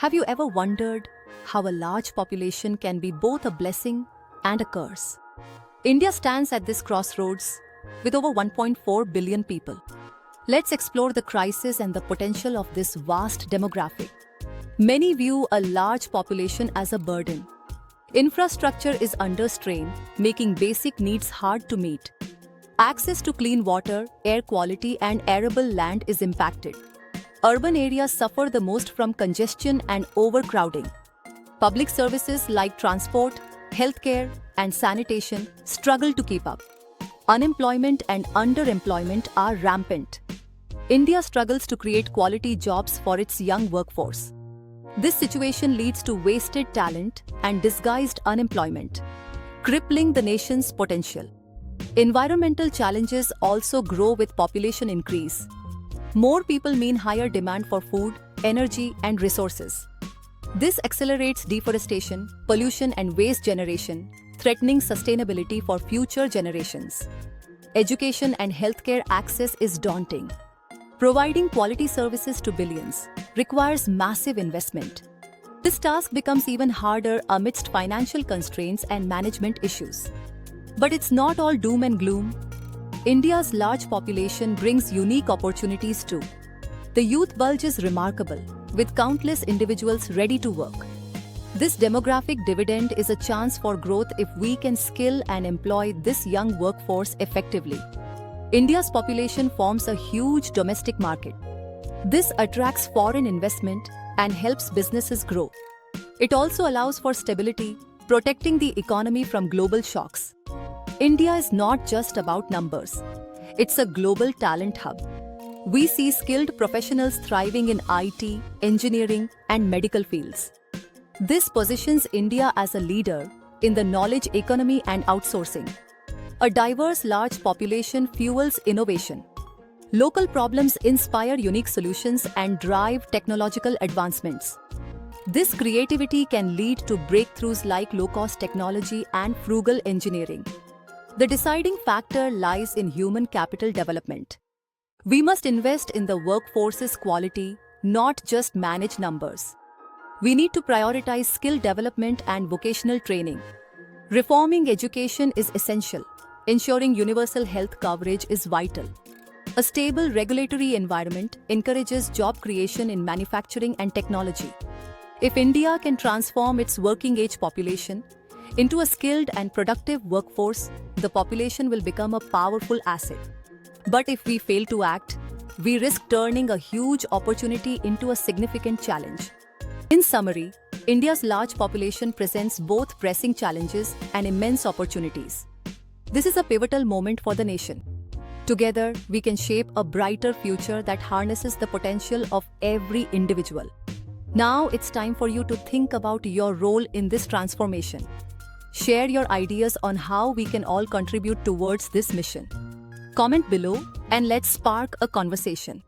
Have you ever wondered how a large population can be both a blessing and a curse? India stands at this crossroads with over 1.4 billion people. Let's explore the crisis and the potential of this vast demographic. Many view a large population as a burden. Infrastructure is under strain, making basic needs hard to meet. Access to clean water, air quality, and arable land is impacted. Urban areas suffer the most from congestion and overcrowding. Public services like transport, healthcare, and sanitation struggle to keep up. Unemployment and underemployment are rampant. India struggles to create quality jobs for its young workforce. This situation leads to wasted talent and disguised unemployment, crippling the nation's potential. Environmental challenges also grow with population increase. More people mean higher demand for food, energy, and resources. This accelerates deforestation, pollution, and waste generation, threatening sustainability for future generations. Education and healthcare access is daunting. Providing quality services to billions requires massive investment. This task becomes even harder amidst financial constraints and management issues. But it's not all doom and gloom. India's large population brings unique opportunities too. The youth bulge is remarkable, with countless individuals ready to work. This demographic dividend is a chance for growth if we can skill and employ this young workforce effectively. India's population forms a huge domestic market. This attracts foreign investment and helps businesses grow. It also allows for stability, protecting the economy from global shocks. India is not just about numbers. It's a global talent hub. We see skilled professionals thriving in IT, engineering, and medical fields. This positions India as a leader in the knowledge economy and outsourcing. A diverse large population fuels innovation. Local problems inspire unique solutions and drive technological advancements. This creativity can lead to breakthroughs like low-cost technology and frugal engineering. The deciding factor lies in human capital development. We must invest in the workforce's quality, not just manage numbers. We need to prioritize skill development and vocational training. Reforming education is essential. Ensuring universal health coverage is vital. A stable regulatory environment encourages job creation in manufacturing and technology. If India can transform its working-age population into a skilled and productive workforce, the population will become a powerful asset. But if we fail to act, we risk turning a huge opportunity into a significant challenge. In summary, India's large population presents both pressing challenges and immense opportunities. This is a pivotal moment for the nation. Together, we can shape a brighter future that harnesses the potential of every individual. Now it's time for you to think about your role in this transformation. Share your ideas on how we can all contribute towards this mission. Comment below and let's spark a conversation.